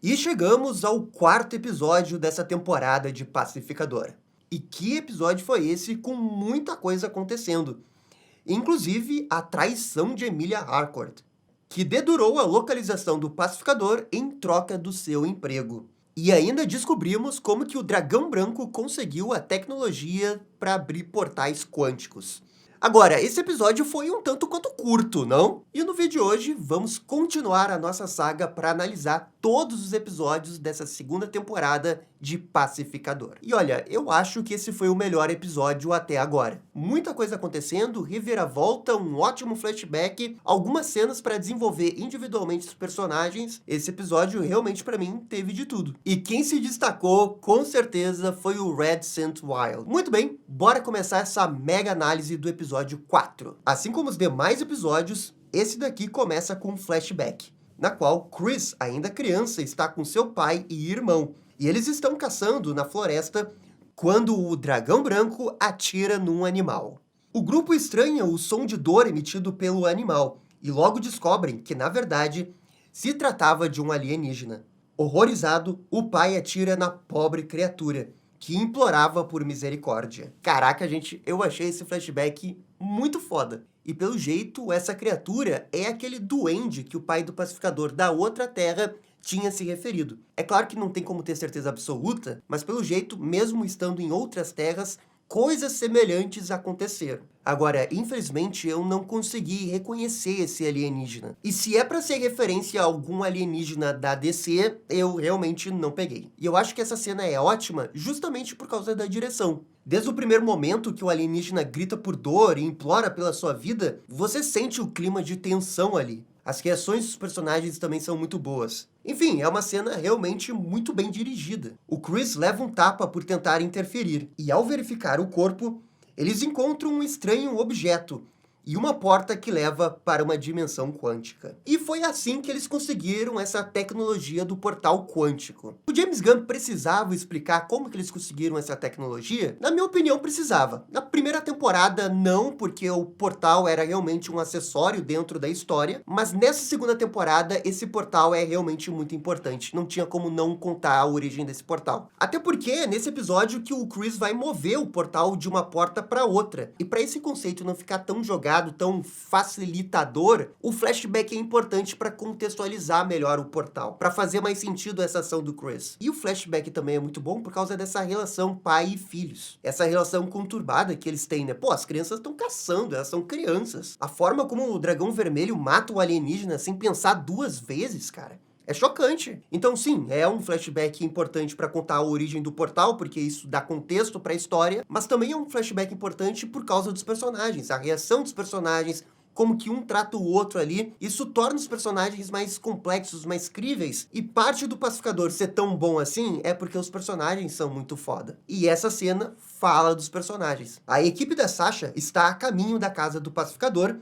E chegamos ao quarto episódio dessa temporada de Pacificador. E que episódio foi esse com muita coisa acontecendo? Inclusive a traição de Emilia Harcourt, que dedurou a localização do Pacificador em troca do seu emprego. E ainda descobrimos como que o Dragão Branco conseguiu a tecnologia para abrir portais quânticos. Agora, esse episódio foi um tanto quanto curto, não? E no vídeo de hoje, vamos continuar a nossa saga para analisar todos os episódios dessa segunda temporada de Pacificador. E olha, eu acho que esse foi o melhor episódio até agora. Muita coisa acontecendo, reviravolta, um ótimo flashback, algumas cenas para desenvolver individualmente os personagens. Esse episódio realmente para mim teve de tudo. E quem se destacou, com certeza, foi o Red Scent Wild. Muito bem, bora começar essa mega análise do episódio 4. Assim como os demais episódios, esse daqui começa com um flashback, na qual Chris, ainda criança, está com seu pai e irmão, e eles estão caçando na floresta quando o Dragão Branco atira num animal. O grupo estranha o som de dor emitido pelo animal, e logo descobrem que, na verdade, se tratava de um alienígena. Horrorizado, o pai atira na pobre criatura, que implorava por misericórdia. Caraca, gente, eu achei esse flashback muito foda. E pelo jeito, essa criatura é aquele duende que o pai do pacificador da outra terra tinha se referido. É claro que não tem como ter certeza absoluta, mas pelo jeito, mesmo estando em outras terras, coisas semelhantes aconteceram. Agora, infelizmente, eu não consegui reconhecer esse alienígena. E se é para ser referência a algum alienígena da DC, eu realmente não peguei. E eu acho que essa cena é ótima justamente por causa da direção. Desde o primeiro momento que o alienígena grita por dor e implora pela sua vida, você sente o clima de tensão ali. As reações dos personagens também são muito boas. Enfim, é uma cena realmente muito bem dirigida. O Chris leva um tapa por tentar interferir, e ao verificar o corpo, eles encontram um estranho objeto e uma porta que leva para uma dimensão quântica. E foi assim que eles conseguiram essa tecnologia do portal quântico. O James Gunn precisava explicar como que eles conseguiram essa tecnologia? Na minha opinião, precisava. Na primeira temporada, não, porque o portal era realmente um acessório dentro da história, mas nessa segunda temporada, esse portal é realmente muito importante. Não tinha como não contar a origem desse portal. Até porque é nesse episódio que o Chris vai mover o portal de uma porta para outra. E para esse conceito não ficar tão jogado, tão facilitador, o flashback é importante para contextualizar melhor o portal, para fazer mais sentido essa ação do Chris. E o flashback também é muito bom por causa dessa relação pai e filhos. Essa relação conturbada que eles têm, né? Pô, as crianças estão caçando, elas são crianças. A forma como o Dragão Vermelho mata o alienígena sem pensar duas vezes, cara, é chocante. Então, sim, é um flashback importante para contar a origem do portal, porque isso dá contexto para a história, mas também é um flashback importante por causa dos personagens, a reação dos personagens, como que um trata o outro ali. Isso torna os personagens mais complexos, mais críveis. E parte do Pacificador ser tão bom assim é porque os personagens são muito foda. E essa cena fala dos personagens. A equipe da Sasha está a caminho da casa do Pacificador,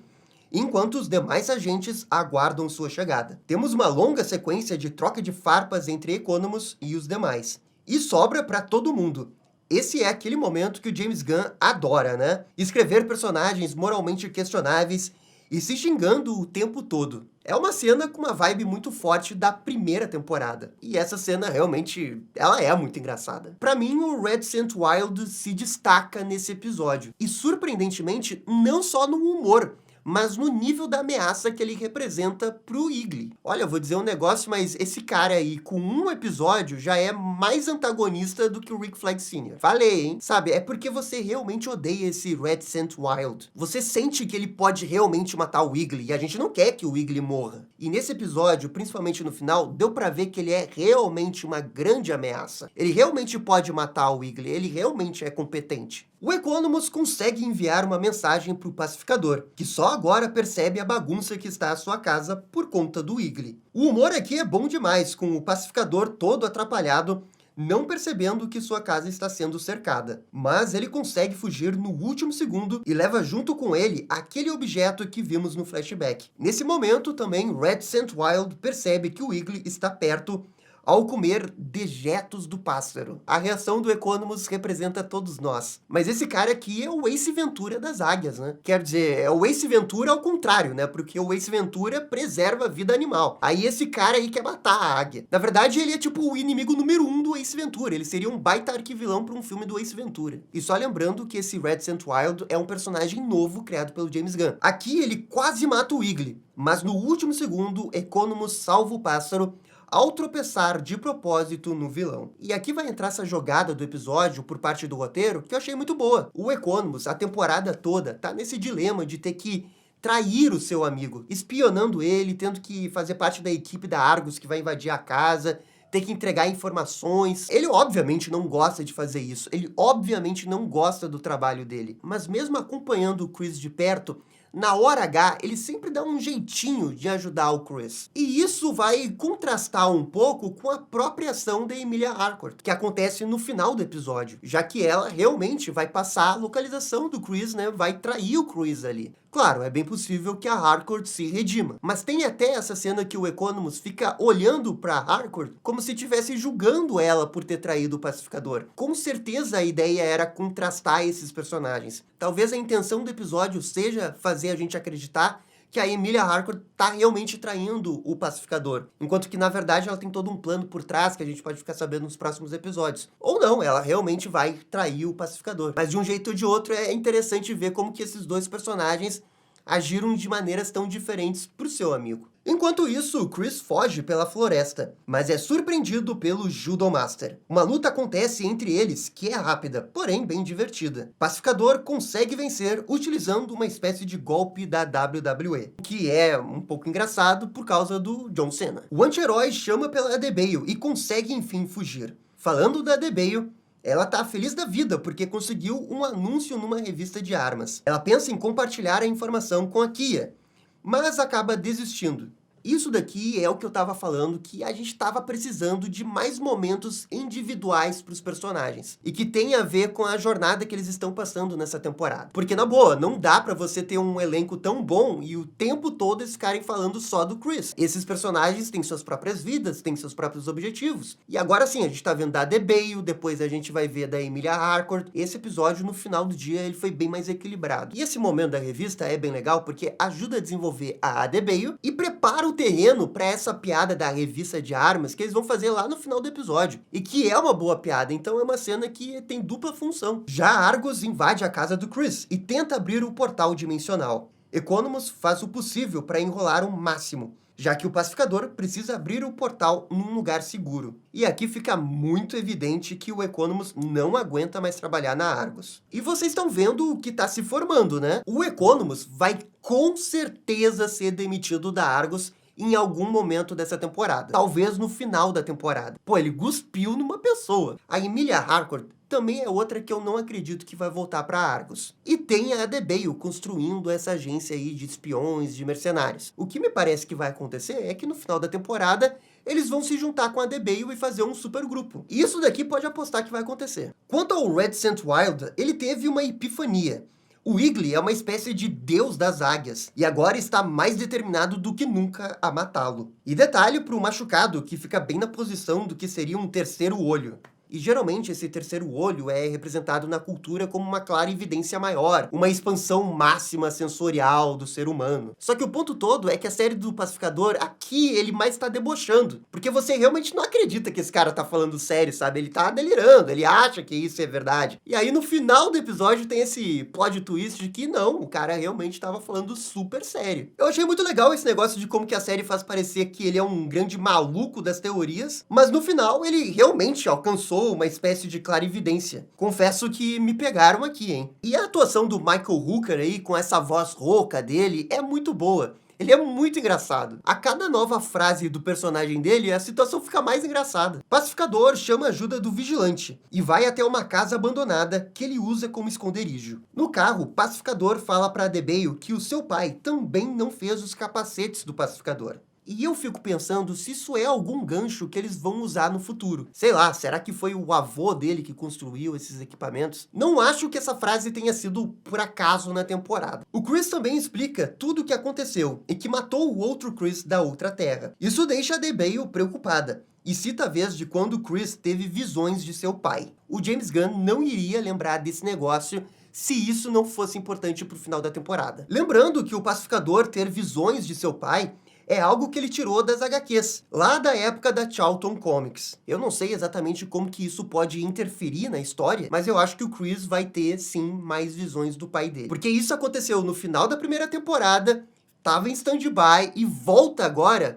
enquanto os demais agentes aguardam sua chegada. Temos uma longa sequência de troca de farpas entre Economus e os demais. E sobra para todo mundo. Esse é aquele momento que o James Gunn adora, né? Escrever personagens moralmente questionáveis e se xingando o tempo todo. É uma cena com uma vibe muito forte da primeira temporada. E essa cena realmente, ela é muito engraçada. Pra mim, o Red Scent Wild se destaca nesse episódio. E surpreendentemente, não só no humor, mas no nível da ameaça que ele representa pro Eagly. Olha, eu vou dizer um negócio, mas esse cara aí, com um episódio, já é mais antagonista do que o Rick Flag Sr. Falei, hein? Sabe, é porque você realmente odeia esse Red Scent Wild. Você sente que ele pode realmente matar o Eagly, e a gente não quer que o Eagly morra. E nesse episódio, principalmente no final, deu pra ver que ele é realmente uma grande ameaça. Ele realmente pode matar o Eagly, ele realmente é competente. O Economus consegue enviar uma mensagem para o Pacificador, que só agora percebe a bagunça que está à sua casa por conta do Eagly. O humor aqui é bom demais, com o Pacificador todo atrapalhado, não percebendo que sua casa está sendo cercada. Mas ele consegue fugir no último segundo e leva junto com ele aquele objeto que vimos no flashback. Nesse momento, também, Red Scent Wild percebe que o Eagly está perto, ao comer dejetos do pássaro. A reação do Economus representa todos nós. Mas esse cara aqui é o Ace Ventura das águias, né? Quer dizer, é o Ace Ventura ao contrário, né? Porque o Ace Ventura preserva a vida animal. Aí esse cara aí quer matar a águia. Na verdade, ele é tipo o inimigo número 1 do Ace Ventura. Ele seria um baita arquivilão para um filme do Ace Ventura. E só lembrando que esse Redsent Wild é um personagem novo criado pelo James Gunn. Aqui ele quase mata o Wiggly, mas no último segundo, Economus salva o pássaro ao tropeçar de propósito no vilão. E aqui vai entrar essa jogada do episódio por parte do roteiro que eu achei muito boa. O Economus, a temporada toda, tá nesse dilema de ter que trair o seu amigo, espionando ele, tendo que fazer parte da equipe da Argus que vai invadir a casa, ter que entregar informações. Ele obviamente não gosta de fazer isso, ele obviamente não gosta do trabalho dele, mas mesmo acompanhando o Chris de perto, na hora H, ele sempre dá um jeitinho de ajudar o Chris. E isso vai contrastar um pouco com a própria ação da Emilia Harcourt, que acontece no final do episódio, já que ela realmente vai passar a localização do Chris, né? Vai trair o Chris ali. Claro, é bem possível que a Harcourt se redima, mas tem até essa cena que o Economus fica olhando pra Harcourt como se estivesse julgando ela por ter traído o pacificador. Com certeza a ideia era contrastar esses personagens. Talvez a intenção do episódio seja fazer a gente acreditar que a Emilia Harcourt tá realmente traindo o pacificador, enquanto que, na verdade, ela tem todo um plano por trás que a gente pode ficar sabendo nos próximos episódios. Ou não, ela realmente vai trair o pacificador. Mas de um jeito ou de outro é interessante ver como que esses dois personagens agiram de maneiras tão diferentes pro seu amigo. Enquanto isso, Chris foge pela floresta, mas é surpreendido pelo Judo Master. Uma luta acontece entre eles, que é rápida, porém bem divertida. Pacificador consegue vencer utilizando uma espécie de golpe da WWE, o que é um pouco engraçado por causa do John Cena. O anti-herói chama pela Adebayo e consegue enfim fugir. Falando da Adebayo, ela tá feliz da vida porque conseguiu um anúncio numa revista de armas. Ela pensa em compartilhar a informação com a Kia, mas acaba desistindo. Isso daqui é o que eu tava falando, que a gente tava precisando de mais momentos individuais pros personagens. E que tem a ver com a jornada que eles estão passando nessa temporada. Porque, na boa, não dá pra você ter um elenco tão bom e o tempo todo eles ficarem falando só do Chris. Esses personagens têm suas próprias vidas, têm seus próprios objetivos. E agora sim, a gente tá vendo da Adebayo, depois a gente vai ver da Emilia Harcourt. Esse episódio, no final do dia, ele foi bem mais equilibrado. E esse momento da revista é bem legal porque ajuda a desenvolver a Adebayo e prepara o terreno para essa piada da revista de armas que eles vão fazer lá no final do episódio. E que é uma boa piada, então é uma cena que tem dupla função. Já Argus invade a casa do Chris e tenta abrir o portal dimensional. Economus faz o possível para enrolar o máximo, já que o pacificador precisa abrir o portal num lugar seguro. E aqui fica muito evidente que o Economus não aguenta mais trabalhar na Argus. E vocês estão vendo o que está se formando, né? O Economus vai com certeza ser demitido da Argus em algum momento dessa temporada. Talvez no final da temporada. Pô, ele cuspiu numa pessoa. A Emilia Harcourt também é outra que eu não acredito que vai voltar para Argus. E tem a Adebayo construindo essa agência aí de espiões, de mercenários. O que me parece que vai acontecer é que no final da temporada eles vão se juntar com a Adebayo e fazer um supergrupo. E isso daqui pode apostar que vai acontecer. Quanto ao Redsent Wild, ele teve uma epifania. O Wiggly é uma espécie de deus das águias, e agora está mais determinado do que nunca a matá-lo. E detalhe para o machucado, que fica bem na posição do que seria um terceiro olho. E geralmente esse terceiro olho é representado na cultura como uma clara evidência maior, uma expansão máxima sensorial do ser humano. Só que o ponto todo é que a série do Pacificador, aqui, ele mais tá debochando. Porque você realmente não acredita que esse cara tá falando sério, sabe? Ele tá delirando, ele acha que isso é verdade. E aí no final do episódio tem esse plot twist de que não, o cara realmente tava falando super sério. Eu achei muito legal esse negócio de como que a série faz parecer que ele é um grande maluco das teorias, mas no final ele realmente alcançou uma espécie de clarividência. Confesso que me pegaram aqui, hein? E a atuação do Michael Hooker aí, com essa voz rouca dele, é muito boa. Ele é muito engraçado. A cada nova frase do personagem dele, a situação fica mais engraçada. Pacificador chama a ajuda do vigilante e vai até uma casa abandonada que ele usa como esconderijo. No carro, Pacificador fala para Adebayo que o seu pai também não fez os capacetes do Pacificador. E eu fico pensando se isso é algum gancho que eles vão usar no futuro. Sei lá, será que foi o avô dele que construiu esses equipamentos? Não acho que essa frase tenha sido por acaso na temporada. O Chris também explica tudo o que aconteceu e que matou o outro Chris da outra Terra. Isso deixa a Debale preocupada. E cita a vez de quando Chris teve visões de seu pai. O James Gunn não iria lembrar desse negócio se isso não fosse importante pro final da temporada. Lembrando que o Pacificador ter visões de seu pai é algo que ele tirou das HQs, lá da época da Charlton Comics. Eu não sei exatamente como que isso pode interferir na história, mas eu acho que o Chris vai ter, sim, mais visões do pai dele. Porque isso aconteceu no final da primeira temporada, tava em stand-by e volta agora,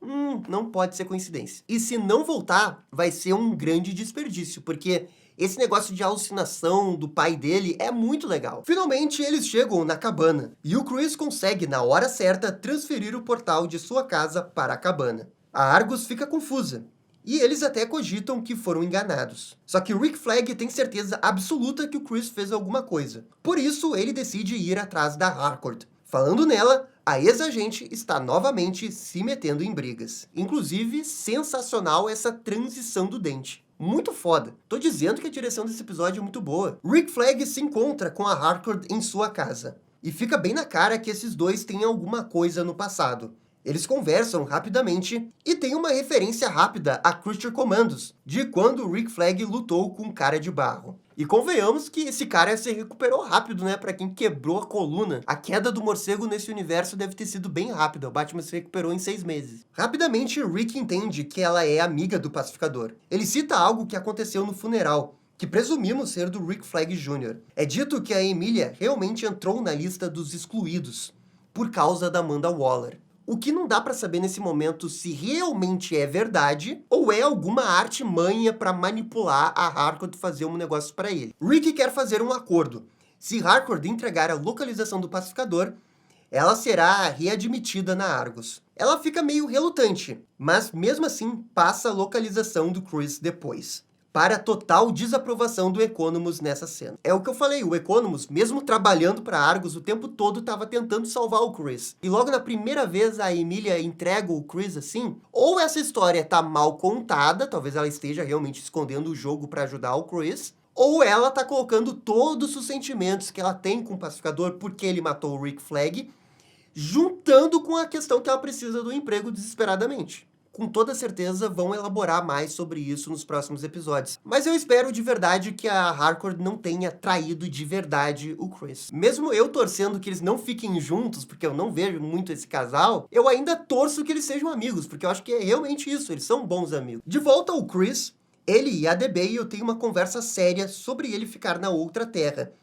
não pode ser coincidência. E se não voltar, vai ser um grande desperdício, porque esse negócio de alucinação do pai dele é muito legal. Finalmente, eles chegam na cabana, e o Chris consegue, na hora certa, transferir o portal de sua casa para a cabana. A Argus fica confusa, e eles até cogitam que foram enganados. Só que o Rick Flag tem certeza absoluta que o Chris fez alguma coisa. Por isso, ele decide ir atrás da Harcourt. Falando nela, a ex-agente está novamente se metendo em brigas. Inclusive, sensacional essa transição do dente. Muito foda. Tô dizendo que a direção desse episódio é muito boa. Rick Flag se encontra com a Harcourt em sua casa. E fica bem na cara que esses dois têm alguma coisa no passado. Eles conversam rapidamente e tem uma referência rápida a Creature Commandos, de quando o Rick Flag lutou com um cara de barro. E convenhamos que esse cara se recuperou rápido, né? Pra quem quebrou a coluna. A queda do morcego nesse universo deve ter sido bem rápida. O Batman se recuperou em 6 meses. Rapidamente, Rick entende que ela é amiga do Pacificador. Ele cita algo que aconteceu no funeral, que presumimos ser do Rick Flag Jr. É dito que a Emilia realmente entrou na lista dos excluídos, por causa da Amanda Waller. O que não dá pra saber nesse momento se realmente é verdade ou é alguma artimanha pra manipular a Harcourt e fazer um negócio pra ele. Rick quer fazer um acordo. Se Harcourt entregar a localização do Pacificador, ela será readmitida na Argus. Ela fica meio relutante, mas mesmo assim passa a localização do Chris depois, para a total desaprovação do Economus nessa cena. É o que eu falei, o Economus, mesmo trabalhando para Argus o tempo todo, estava tentando salvar o Chris. E logo na primeira vez a Emilia entrega o Chris assim, ou essa história tá mal contada, talvez ela esteja realmente escondendo o jogo para ajudar o Chris, ou ela tá colocando todos os sentimentos que ela tem com o Pacificador porque ele matou o Rick Flag, juntando com a questão que ela precisa do emprego desesperadamente. Com toda certeza vão elaborar mais sobre isso nos próximos episódios. Mas eu espero de verdade que a Harcourt não tenha traído de verdade o Chris. Mesmo eu torcendo que eles não fiquem juntos, porque eu não vejo muito esse casal, eu ainda torço que eles sejam amigos, porque eu acho que é realmente isso, eles são bons amigos. De volta ao Chris, ele e a Debale têm uma conversa séria sobre ele ficar na outra Terra,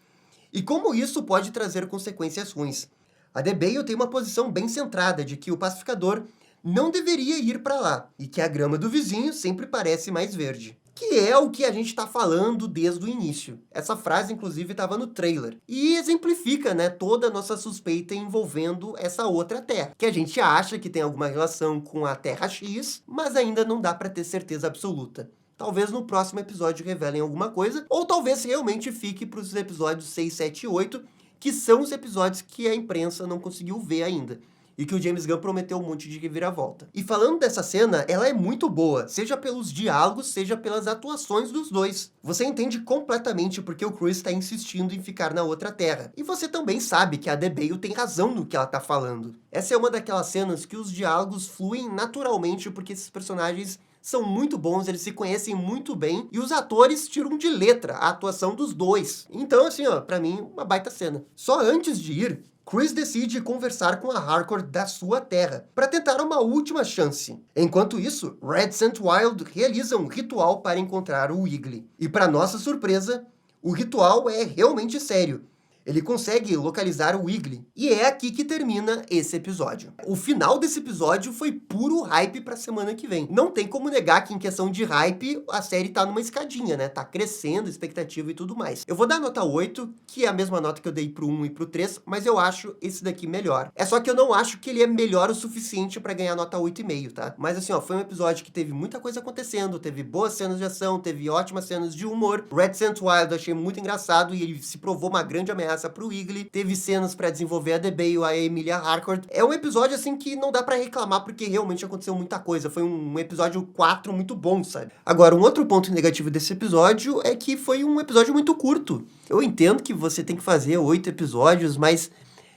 e como isso pode trazer consequências ruins. A Debale tem uma posição bem centrada de que o Pacificador não deveria ir para lá, e que a grama do vizinho sempre parece mais verde. Que é o que a gente está falando desde o início. Essa frase, inclusive, estava no trailer. E exemplifica, né, toda a nossa suspeita envolvendo essa outra Terra, que a gente acha que tem alguma relação com a Terra X, mas ainda não dá para ter certeza absoluta. Talvez no próximo episódio revelem alguma coisa, ou talvez realmente fique para os episódios 6, 7 e 8, que são os episódios que a imprensa não conseguiu ver ainda. E que o James Gunn prometeu um monte de reviravolta. E falando dessa cena, ela é muito boa, seja pelos diálogos, seja pelas atuações dos dois. Você entende completamente porque o Chris está insistindo em ficar na outra Terra. E você também sabe que a Debale tem razão no que ela está falando. Essa é uma daquelas cenas que os diálogos fluem naturalmente porque esses personagens são muito bons, eles se conhecem muito bem, e os atores tiram de letra a atuação dos dois. Então, assim, ó, pra mim, uma baita cena. Só antes de ir, Chris decide conversar com a Harcourt da sua terra, para tentar uma última chance. Enquanto isso, Red St. Wild realiza um ritual para encontrar o Wiggly. E para nossa surpresa, o ritual é realmente sério. Ele consegue localizar o Wiggly. E é aqui que termina esse episódio. O final desse episódio foi puro hype pra semana que vem. Não tem como negar que em questão de hype, a série tá numa escadinha, né? Tá crescendo, expectativa e tudo mais. Eu vou dar nota 8, que é a mesma nota que eu dei pro 1 e pro 3, mas eu acho esse daqui melhor. É só que eu não acho que ele é melhor o suficiente pra ganhar nota 8,5, tá? Mas assim, ó, foi um episódio que teve muita coisa acontecendo, teve boas cenas de ação, teve ótimas cenas de humor. Red St. Wild eu achei muito engraçado e ele se provou uma grande ameaça ameaça pro Wiggly, teve cenas pra desenvolver a Debale, a Emilia Harcourt. É um episódio, assim, que não dá pra reclamar, porque realmente aconteceu muita coisa. Foi um episódio 4 muito bom, sabe? Agora, um outro ponto negativo desse episódio é que foi um episódio muito curto. Eu entendo que você tem que fazer 8 episódios, mas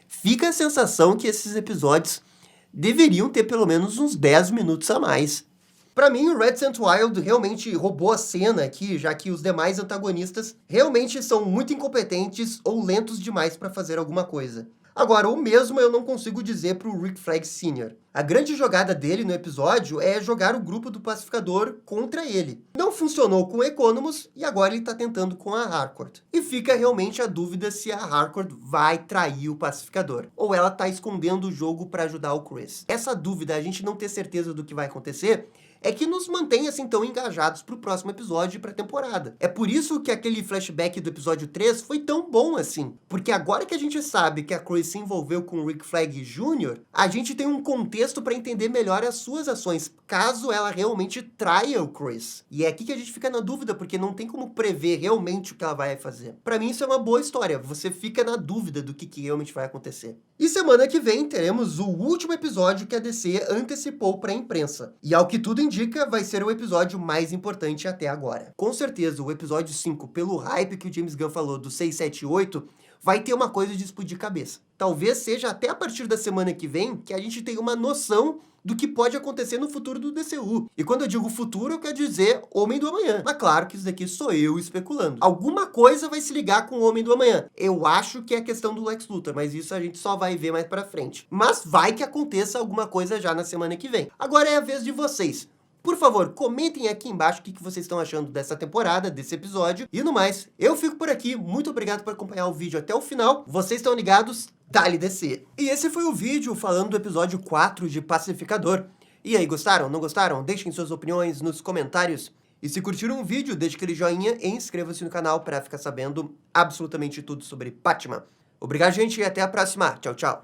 fica a sensação que esses episódios deveriam ter pelo menos uns 10 minutos a mais. Pra mim, o Red Scent Wild realmente roubou a cena aqui, já que os demais antagonistas realmente são muito incompetentes ou lentos demais pra fazer alguma coisa. Agora, o mesmo eu não consigo dizer pro Rick Flag Sr. A grande jogada dele no episódio é jogar o grupo do pacificador contra ele. Não funcionou com o Economus e agora ele tá tentando com a Harcourt. E fica realmente a dúvida se a Harcourt vai trair o pacificador, ou ela tá escondendo o jogo pra ajudar o Chris. Essa dúvida, a gente não ter certeza do que vai acontecer, é que nos mantém assim tão engajados pro próximo episódio e pra temporada. É por isso que aquele flashback do episódio 3 foi tão bom assim. Porque agora que a gente sabe que a Chris se envolveu com o Rick Flag Jr., a gente tem um contexto pra entender melhor as suas ações, caso ela realmente traia o Chris. E é aqui que a gente fica na dúvida, porque não tem como prever realmente o que ela vai fazer. Pra mim isso é uma boa história, você fica na dúvida do que realmente vai acontecer. E semana que vem teremos o último episódio que a DC antecipou pra imprensa. E ao que tudo indica, vai ser o episódio mais importante até agora. Com certeza, o episódio 5, pelo hype que o James Gunn falou do 6, 7 e 8, vai ter uma coisa de explodir cabeça. Talvez seja até a partir da semana que vem que a gente tenha uma noção do que pode acontecer no futuro do DCU. E quando eu digo futuro, eu quero dizer Homem do Amanhã. Mas claro que isso daqui sou eu especulando. Alguma coisa vai se ligar com o Homem do Amanhã. Eu acho que é a questão do Lex Luthor, mas isso a gente só vai ver mais pra frente. Mas vai que aconteça alguma coisa já na semana que vem. Agora é a vez de vocês. Por favor, comentem aqui embaixo o que vocês estão achando dessa temporada, desse episódio. E no mais, eu fico por aqui. Muito obrigado por acompanhar o vídeo até o final. Vocês estão ligados? Dá-lhe DC. E esse foi o vídeo falando do episódio 4 de Pacificador. E aí, gostaram? Não gostaram? Deixem suas opiniões nos comentários. E se curtiram o vídeo, deixe aquele joinha e inscreva-se no canal para ficar sabendo absolutamente tudo sobre Batman. Obrigado, gente, e até a próxima. Tchau, tchau.